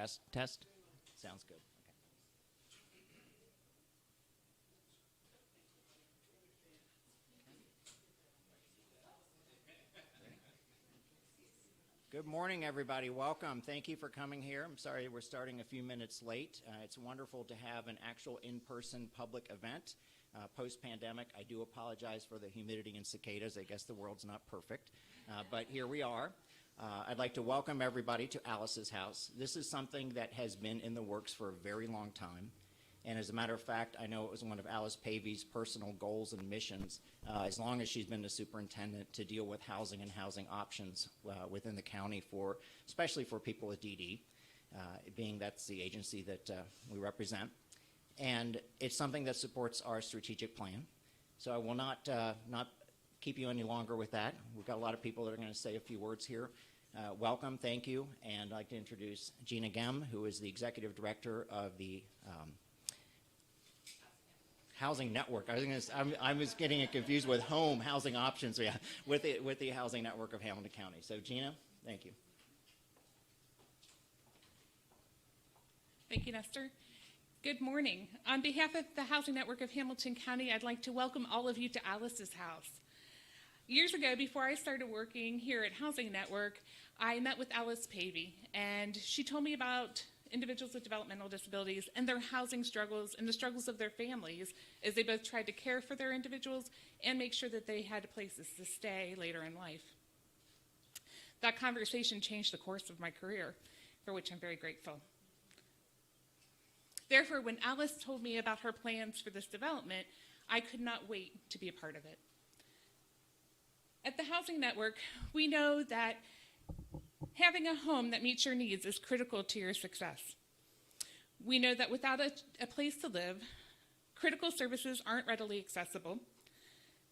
Test, test. Sounds good. Good morning, everybody. Welcome. Thank you for coming here. I'm sorry we're starting a few minutes late. It's wonderful to have an actual in-person public event post-pandemic. I do apologize for the humidity and cicadas. I guess the world's not perfect, but here we are. I'd like to welcome everybody to Alice's house. This is something that has been in the works for a very long time. And as a matter of fact, I know it was one of Alice Pavey's personal goals and missions, as long as she's been the superintendent, to deal with housing and housing options within the county, especially for people with DD, being that's the agency that we represent. And it's something that supports our strategic plan. So I will not keep you any longer with that. We've got a lot of people that are going to say a few words here. Welcome, thank you, and I'd like to introduce Gina Gehm, who is the executive director of the Housing Network. I was getting it confused with home housing options. So yeah, with the Housing Network of Hamilton County. So Gina, thank you. Thank you, Nestor. Good morning. On behalf of the Housing Network of Hamilton County, I'd like to welcome all of you to Alice's house. Years ago, before I started working here at Housing Network, I met with Alice Pavey, and she told me about individuals with developmental disabilities and their housing struggles and the struggles of their families as they both tried to care for their individuals and make sure that they had places to stay later in life. That conversation changed the course of my career, for which I'm very grateful. Therefore, when Alice told me about her plans for this development, I could not wait to be a part of it. At the Housing Network, we know that having a home that meets your needs is critical to your success. We know that without a place to live, critical services aren't readily accessible.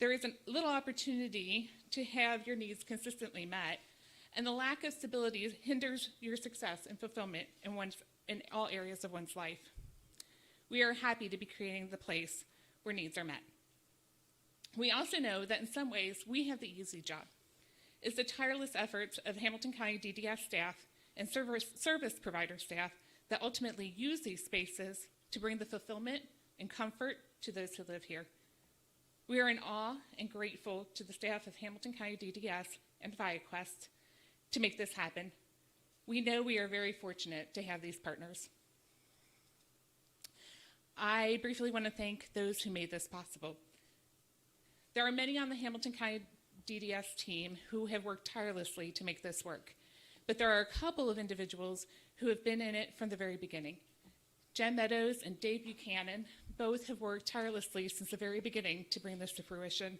There is a little opportunity to have your needs consistently met, and the lack of stability hinders your success and fulfillment in all areas of one's life. We are happy to be creating the place where needs are met. We also know that in some ways, we have the easy job. It's the tireless efforts of Hamilton County DDS staff and service provider staff that ultimately use these spaces to bring the fulfillment and comfort to those who live here. We are in awe and grateful to the staff of Hamilton County DDS and ViaQuest to make this happen. We know we are very fortunate to have these partners. I briefly want to thank those who made this possible. There are many on the Hamilton County DDS team who have worked tirelessly to make this work, but there are a couple of individuals who have been in it from the very beginning. Jen Meadows and Dave Buchanan both have worked tirelessly since the very beginning to bring this to fruition.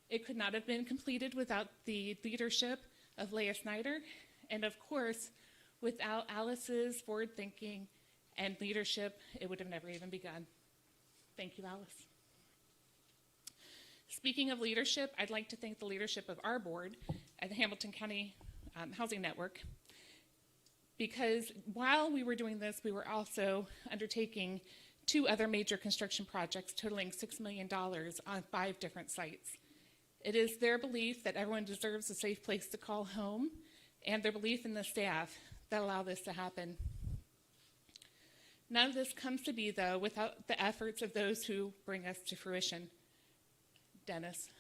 It could not have been completed without the leadership of Leia Snyder, and of course, without Alice's forward thinking and leadership, it would have never even begun. Thank you, Alice. Speaking of leadership, I'd like to thank the leadership of our board at the Hamilton County Housing Network, because while we were doing this, we were also undertaking 2 other major construction projects totaling $6 million on 5 different sites. It is their belief that everyone deserves a safe place to call home, and their belief in the staff that allow this to happen. None of this comes to be, though, without the efforts of those who bring us to fruition. Dennis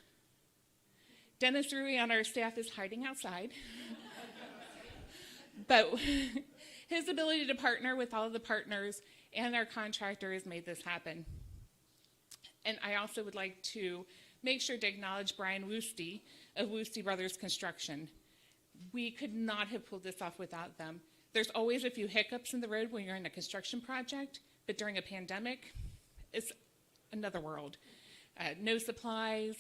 Rui on our staff is hiding outside, but his ability to partner with all of the partners and our contractors made this happen. And I also would like to make sure to acknowledge Brian Woosty of Woosty Brothers Construction. We could not have pulled this off without them. There's always a few hiccups in the road when you're in a construction project, but during a pandemic, it's another world. No supplies,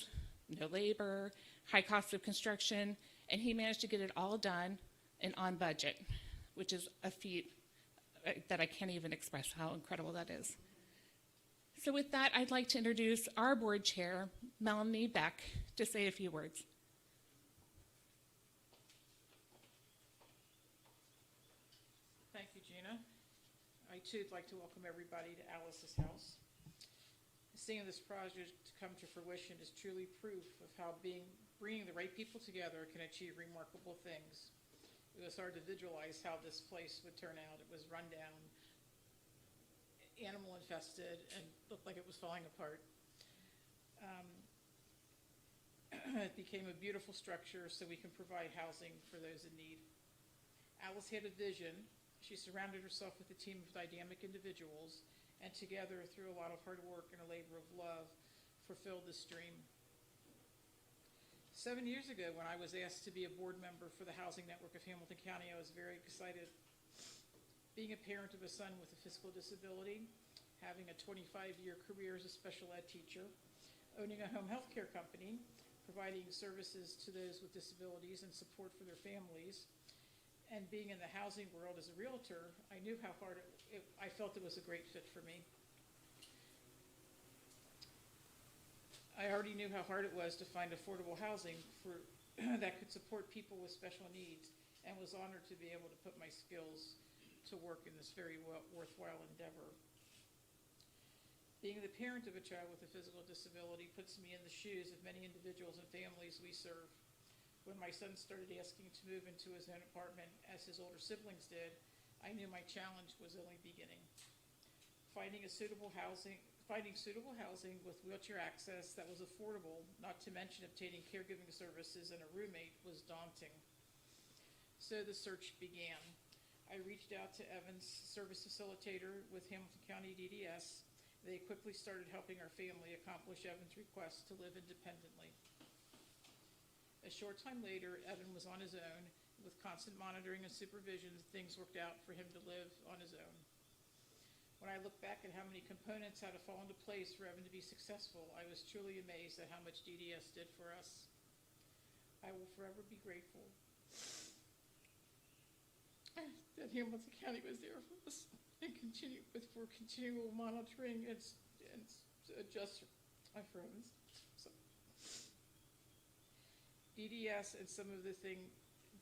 no labor, high cost of construction, and he managed to get it all done and on budget, which is a feat that I can't even express how incredible that is. So with that, I'd like to introduce our board chair, Melanie Beck, to say a few words. Thank you, Gina. I too would like to welcome everybody to Alice's house. Seeing this project come to fruition is truly proof of how bringing the right people together can achieve remarkable things. It was hard to visualize how this place would turn out. It was run down, animal infested, and looked like it was falling apart. It became a beautiful structure so we can provide housing for those in need. Alice had a vision. She surrounded herself with a team of dynamic individuals, and together, through a lot of hard work and a labor of love, fulfilled this dream. 7 years ago, when I was asked to be a board member for the Housing Network of Hamilton County, I was very excited. Being a parent of a son with a physical disability, having a 25-year career as a special ed teacher, owning a home health care company, providing services to those with disabilities and support for their families, and being in the housing world as a realtor, I knew how hard I felt it was a great fit for me. I already knew how hard it was to find affordable housing that could support people with special needs, and was honored to be able to put my skills to work in this very worthwhile endeavor. Being the parent of a child with a physical disability puts me in the shoes of many individuals and families we serve. When my son started asking to move into his own apartment, as his older siblings did, I knew my challenge was only beginning. Finding suitable housing with wheelchair access that was affordable, not to mention obtaining caregiving services and a roommate, was daunting. So the search began. I reached out to Evan's service facilitator with Hamilton County DDS. They quickly started helping our family accomplish Evan's request to live independently. A short time later, Evan was on his own. With constant monitoring and supervision, things worked out for him to live on his own. When I look back at how many components had to fall into place for Evan to be successful, I was truly amazed at how much DDS did for us. I will forever be grateful that Hamilton County was there for us and for continual monitoring and adjust my friends. So, DDS and some of the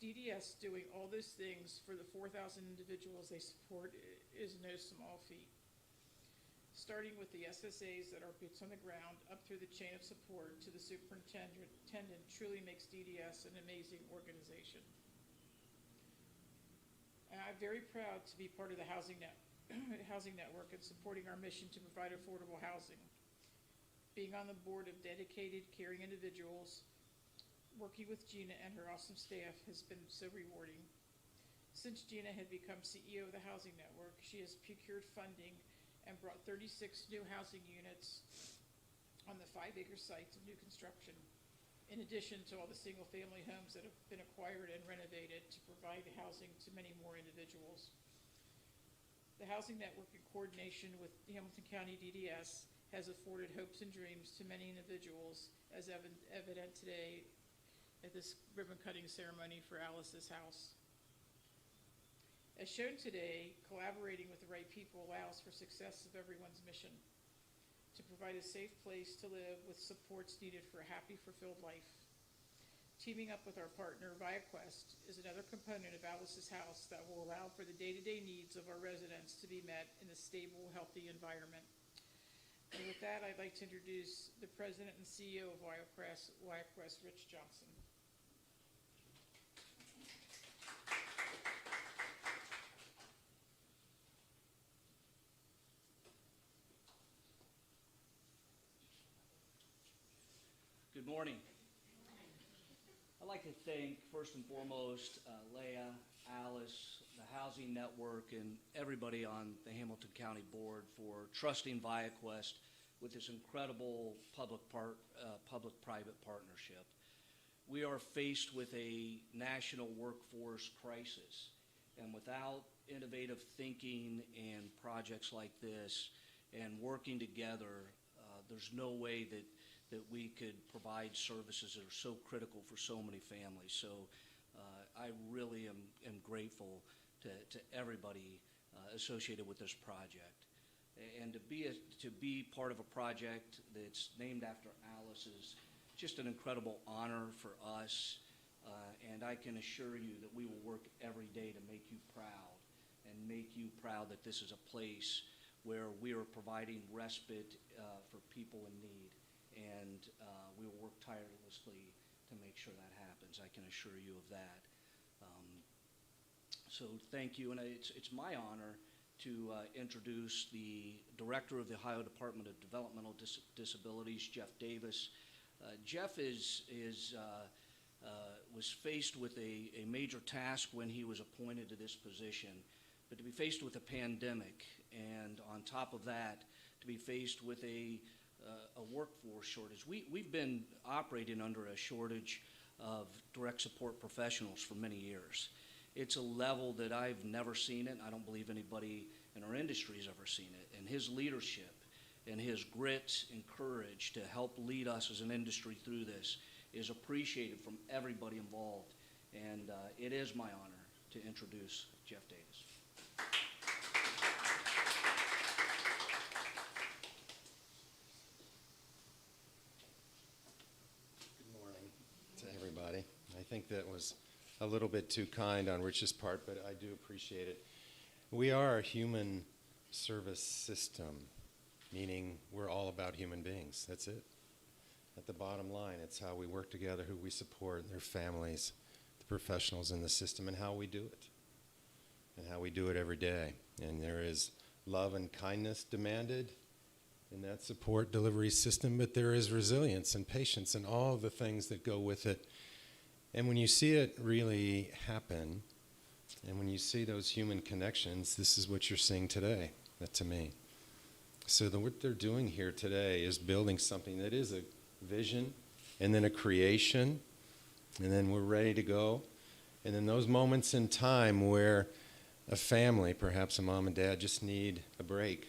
DDS doing all those things for the 4,000 individuals they support is no small feat. Starting with the SSAs that are boots on the ground up through the chain of support to the superintendent truly makes DDS an amazing organization. And I'm very proud to be part of the Housing Network and supporting our mission to provide affordable housing. Being on the board of dedicated, caring individuals, working with Gina and her awesome staff has been so rewarding. Since Gina had become CEO of the Housing Network, she has procured funding and brought 36 new housing units on the 5-acre sites of new construction, in addition to all the single-family homes that have been acquired and renovated to provide housing to many more individuals. The Housing Network, in coordination with the Hamilton County DDS, has afforded hopes and dreams to many individuals, as evident today at this ribbon-cutting ceremony for Alice's house. As shown today, collaborating with the right people allows for success of everyone's mission to provide a safe place to live with supports needed for a happy, fulfilled life. Teaming up with our partner, ViaQuest, is another component of Alice's house that will allow for the day-to-day needs of our residents to be met in a stable, healthy environment. And with that, I'd like to introduce the President and CEO of ViaQuest, Rich Johnson. Good morning. I'd like to thank, first and foremost, Leia, Alice, the Housing Network, and everybody on the Hamilton County Board for trusting ViaQuest with this incredible public-private partnership. We are faced with a national workforce crisis, and without innovative thinking and projects like this and working together, there's no way that we could provide services that are so critical for so many families. So I really am grateful to everybody associated with this project. And to be part of a project that's named after Alice is just an incredible honor for us. And I can assure you that we will work every day to make you proud and make you proud that this is a place where we are providing respite for people in need. And we will work tirelessly to make sure that happens. I can assure you of that. So thank you, and it's my honor to introduce the Director of the Ohio Department of Developmental Disabilities, Jeff Davis. Jeff was faced with a major task when he was appointed to this position, but to be faced with a pandemic, and on top of that, to be faced with a workforce shortage. We've been operating under a shortage of direct support professionals for many years. It's a level that I've never seen it. I don't believe anybody in our industry has ever seen it. And his leadership and his grit and courage to help lead us as an industry through this is appreciated from everybody involved. And it is my honor to introduce Jeff Davis. Good morning to everybody. I think that was a little bit too kind on Rich's part, but I do appreciate it. We are a human service system, meaning we're all about human beings. That's it. At the bottom line, it's how we work together, who we support, their families, the professionals in the system, and how we do it. And how we do it every day. And there is love and kindness demanded in that support delivery system, but there is resilience and patience and all the things that go with it. And when you see it really happen, and when you see those human connections, this is what you're seeing today, that to me. So what they're doing here today is building something that is a vision, and then a creation, and then we're ready to go. And then those moments in time where a family, perhaps a mom and dad, just need a break.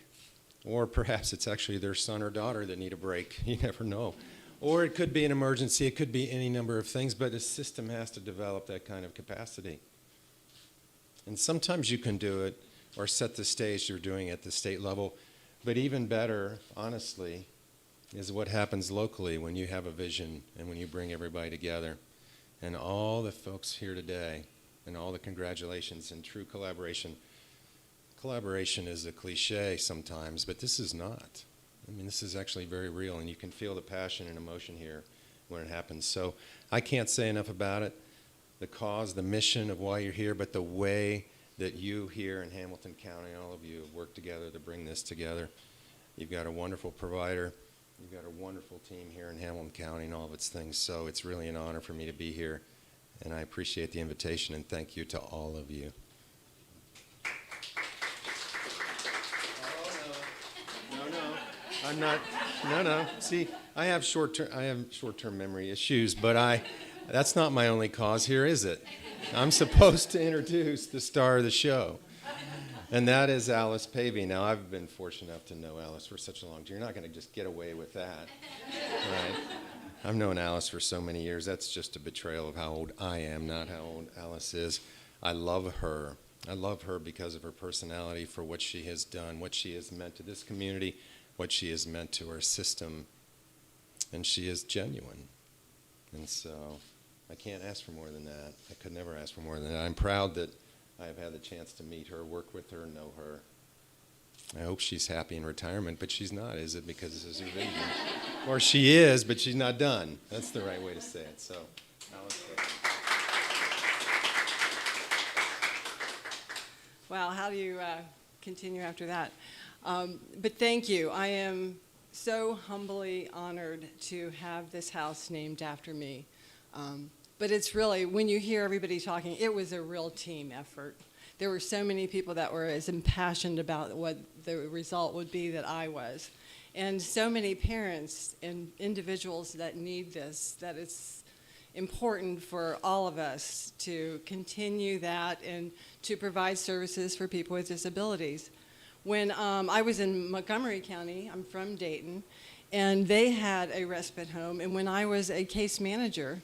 Or perhaps it's actually their son or daughter that need a break. You never know. Or it could be an emergency. It could be any number of things, but a system has to develop that kind of capacity. And sometimes you can do it or set the stage you're doing at the state level. But even better, honestly, is what happens locally when you have a vision and when you bring everybody together. And all the folks here today, and all the congratulations and true collaboration. Collaboration is a cliche sometimes, but this is not. I mean, this is actually very real, and you can feel the passion and emotion here when it happens. So I can't say enough about it, the cause, the mission of why you're here, but the way that you here in Hamilton County, all of you, have worked together to bring this together. You've got a wonderful provider. You've got a wonderful team here in Hamilton County and all of its things. So it's really an honor for me to be here, and I appreciate the invitation, and thank you to all of you. I'm not, no. See, I have short-term memory issues, but that's not my only cause here, is it? I'm supposed to introduce the star of the show, and that is Alice Pavey. Now, I've been fortunate enough to know Alice for such a long time. You're not going to just get away with that, right? I've known Alice for so many years. That's just a betrayal of how old I am, not how old Alice is. I love her. I love her because of her personality, for what she has done, what she has meant to this community, what she has meant to our system, and she is genuine. And so I can't ask for more than that. I could never ask for more than that. I'm proud that I have had the chance to meet her, work with her, know her. I hope she's happy in retirement, but she's not, is it? Because this is her vision. Or she is, but she's not done. That's the right way to say it. So, Alice. Well, how do you continue after that? But thank you. I am so humbly honored to have this house named after me. But it's really, when you hear everybody talking, it was a real team effort. There were so many people that were as impassioned about what the result would be that I was. And so many parents and individuals that need this, that it's important for all of us to continue that and to provide services for people with disabilities. When I was in Montgomery County, I'm from Dayton, and they had a respite home. And when I was a case manager,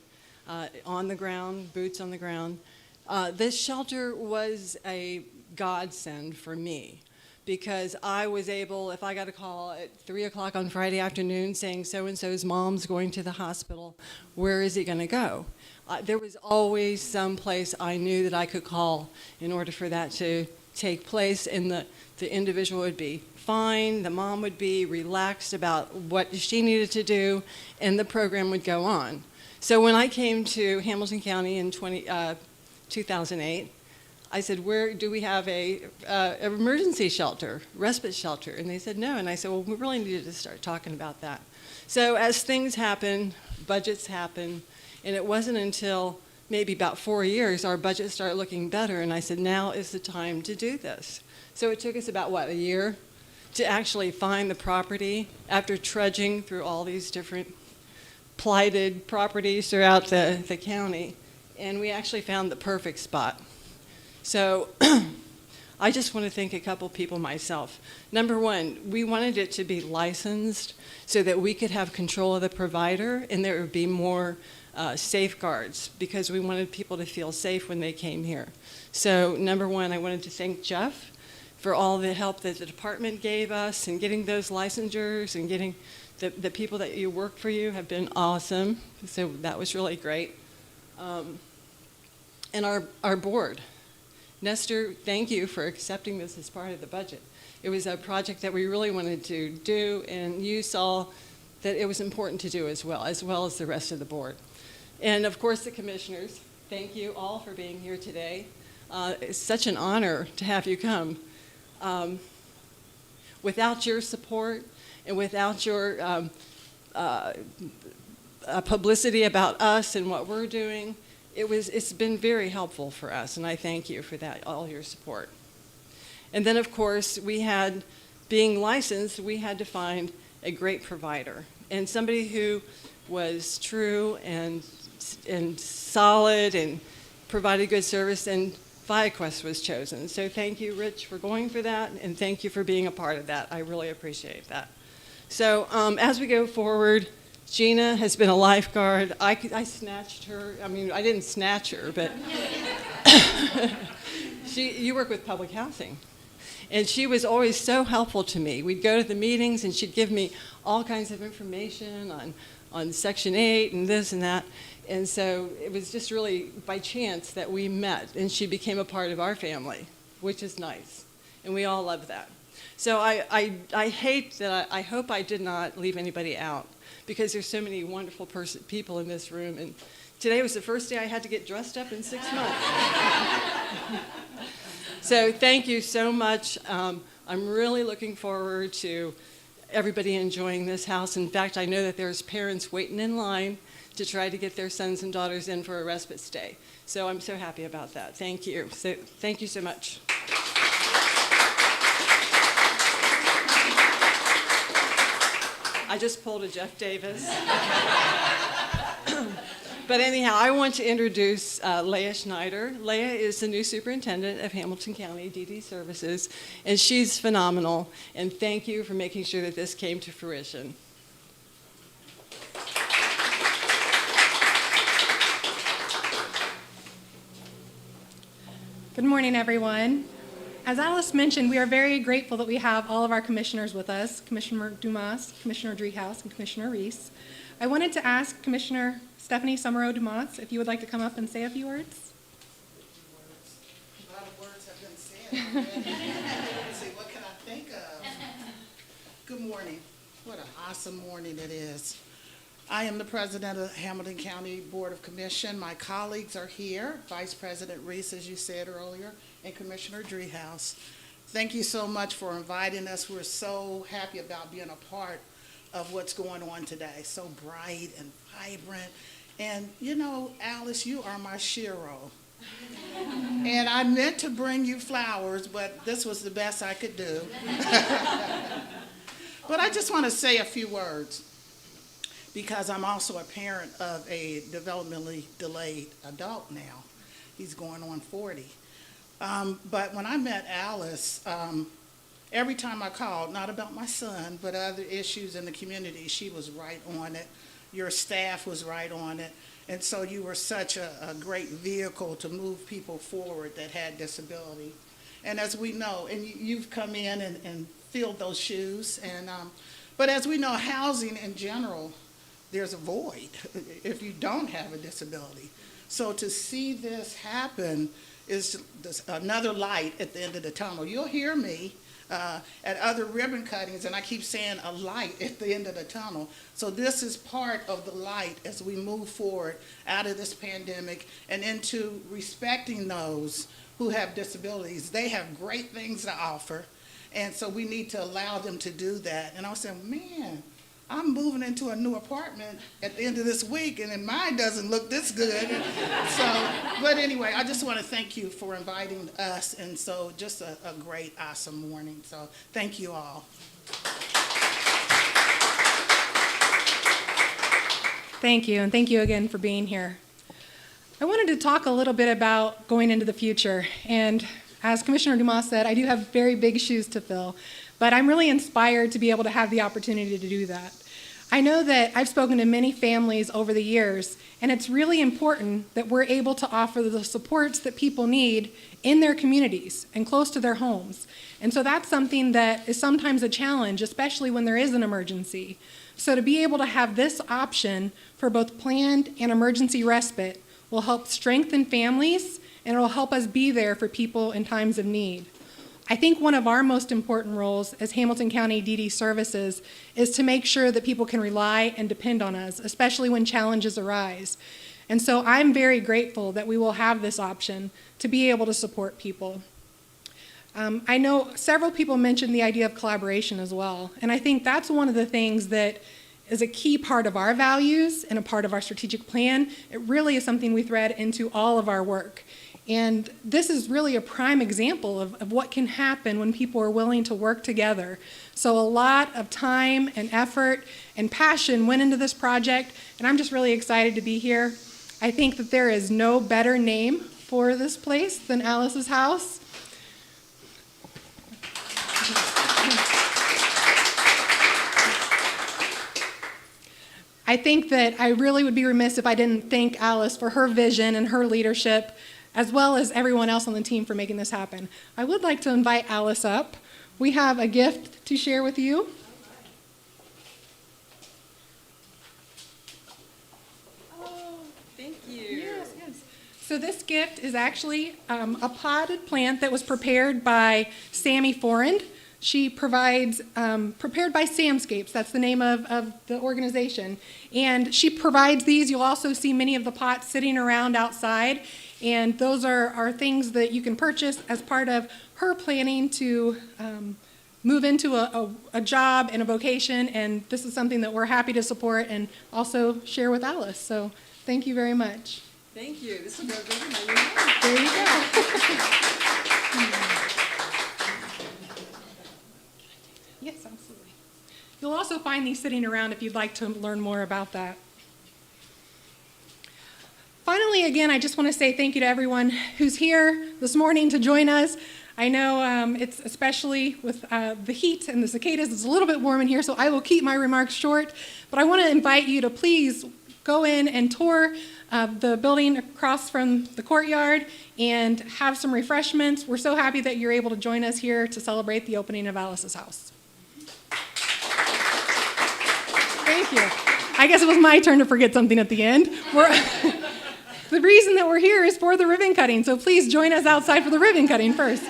on the ground, boots on the ground, this shelter was a godsend for me, because I was able, if I got a call at 3 o'clock on Friday afternoon saying so-and-so's mom's going to the hospital, where is he going to go? There was always some place I knew that I could call in order for that to take place, and the individual would be fine, the mom would be relaxed about what she needed to do, and the program would go on. So when I came to Hamilton County in 2008, I said, where do we have an emergency shelter, respite shelter? And they said, no. And I said, well, we really needed to start talking about that. So as things happen, budgets happen, and it wasn't until maybe about 4 years our budget started looking better, and I said, now is the time to do this. So it took us about, what, a year to actually find the property after trudging through all these different plighted properties throughout the county, and we actually found the perfect spot. So I just want to thank a couple people myself. Number one, we wanted it to be licensed so that we could have control of the provider and there would be more safeguards because we wanted people to feel safe when they came here. So number one, I wanted to thank Jeff for all the help that the department gave us in getting those licensures and getting the people that you work for you have been awesome. So that was really great. And our board. Nestor, thank you for accepting this as part of the budget. It was a project that we really wanted to do, and you saw that it was important to do as well as the rest of the board. And of course, the commissioners, thank you all for being here today. It's such an honor to have you come. Without your support and without your publicity about us and what we're doing, it's been very helpful for us, and I thank you for that, all your support. And then, of course, being licensed, we had to find a great provider and somebody who was true and solid and provided good service, and ViaQuest was chosen. So thank you, Rich, for going for that, and thank you for being a part of that. I really appreciate that. So as we go forward, Gina has been a lifeguard. I snatched her. I mean, I didn't snatch her, but you work with public housing. And she was always so helpful to me. We'd go to the meetings, and she'd give me all kinds of information on Section 8 and this and that. And so it was just really by chance that we met, and she became a part of our family, which is nice. And we all love that. So I hate that I hope I did not leave anybody out, because there's so many wonderful people in this room. And today was the first day I had to get dressed up in 6 months. So thank you so much. I'm really looking forward to everybody enjoying this house. In fact, I know that there's parents waiting in line to try to get their sons and daughters in for a respite stay. So I'm so happy about that. Thank you. So thank you so much. I just pulled a Jeff Davis. But anyhow, I want to introduce Leia Snyder. Leia is the new superintendent of Hamilton County DD Services, and she's phenomenal. And thank you for making sure that this came to fruition. Good morning, everyone. As Alice mentioned, we are very grateful that we have all of our commissioners with us, Commissioner Dumas, Commissioner Driehaus, and Commissioner Reese. I wanted to ask Commissioner Stephanie Summerow Dumas if you would like to come up and say a few words. A lot of words have been said already. Let's see, what can I think of? Good morning. What an awesome morning it is. I am the president of the Hamilton County Board of Commission. My colleagues are here, Vice President Reese, as you said earlier, and Commissioner Driehaus. Thank you so much for inviting us. We're so happy about being a part of what's going on today. So bright and vibrant. And you know, Alice, you are my shero. And I meant to bring you flowers, but this was the best I could do. But I just want to say a few words, because I'm also a parent of a developmentally delayed adult now. He's going on 40. But when I met Alice, every time I called, not about my son, but other issues in the community, she was right on it. Your staff was right on it. And so you were such a great vehicle to move people forward that had disability. And as we know, and you've come in and filled those shoes. But as we know, housing in general, there's a void if you don't have a disability. So to see this happen is another light at the end of the tunnel. You'll hear me. at other ribbon cuttings, and I keep saying a light at the end of the tunnel. So this is part of the light as we move forward out of this pandemic and into respecting those who have disabilities. They have great things to offer, and so we need to allow them to do that. And I was saying, man, I'm moving into a new apartment at the end of this week, and then mine doesn't look this good. So, but anyway, I just want to thank you for inviting us, and so just a great, awesome morning. So thank you all. Thank you, and thank you again for being here. I wanted to talk a little bit about going into the future, and as Commissioner Dumas said, I do have very big shoes to fill, but I'm really inspired to be able to have the opportunity to do that. I know that I've spoken to many families over the years, and it's really important that we're able to offer the supports that people need in their communities and close to their homes. And so that's something that is sometimes a challenge, especially when there is an emergency. So to be able to have this option for both planned and emergency respite will help strengthen families, and it will help us be there for people in times of need. I think one of our most important roles as Hamilton County DD Services is to make sure that people can rely and depend on us, especially when challenges arise. And so I'm very grateful that we will have this option to be able to support people. I know several people mentioned the idea of collaboration as well, and I think that's one of the things that is a key part of our values and a part of our strategic plan. It really is something we thread into all of our work. And this is really a prime example of what can happen when people are willing to work together. So a lot of time and effort and passion went into this project, and I'm just really excited to be here. I think that there is no better name for this place than Alice's house. I think that I really would be remiss if I didn't thank Alice for her vision and her leadership, as well as everyone else on the team for making this happen. I would like to invite Alice up. We have a gift to share with you. Oh, thank you. Yes, yes. So this gift is actually a potted plant that was prepared by Sammy Forand. She provides, prepared by Samscapes, that's the name of the organization. And she provides these. You'll also see many of the pots sitting around outside. And those are things that you can purchase as part of her planning to move into a job and a vocation. And this is something that we're happy to support and also share with Alice. So thank you very much. Thank you. This will go bigger than you know. There you go. Yes, absolutely. You'll also find these sitting around if you'd like to learn more about that. Finally, again, I just want to say thank you to everyone who's here this morning to join us. I know it's especially with the heat and the cicadas, it's a little bit warm in here, so I will keep my remarks short. But I want to invite you to please go in and tour the building across from the courtyard and have some refreshments. We're so happy that you're able to join us here to celebrate the opening of Alice's house. Thank you. I guess it was my turn to forget something at the end. The reason that we're here is for the ribbon cutting, so please join us outside for the ribbon cutting first.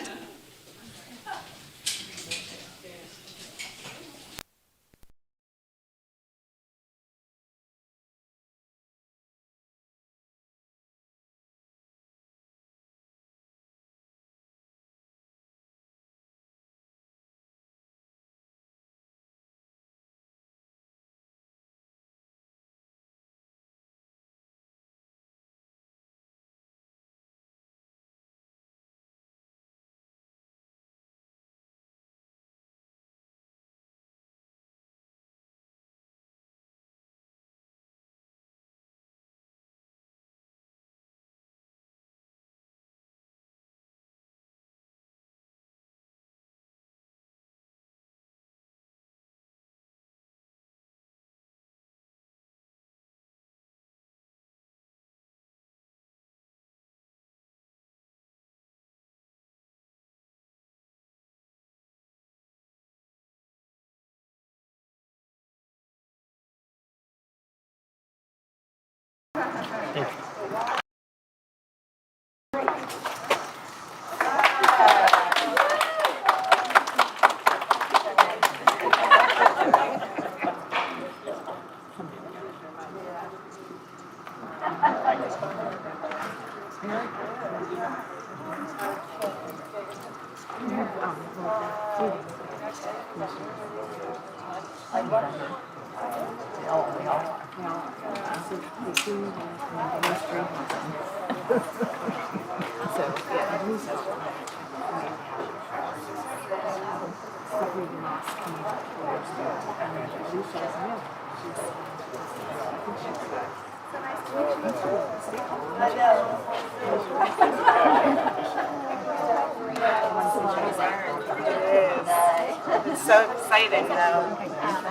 It's so exciting, though.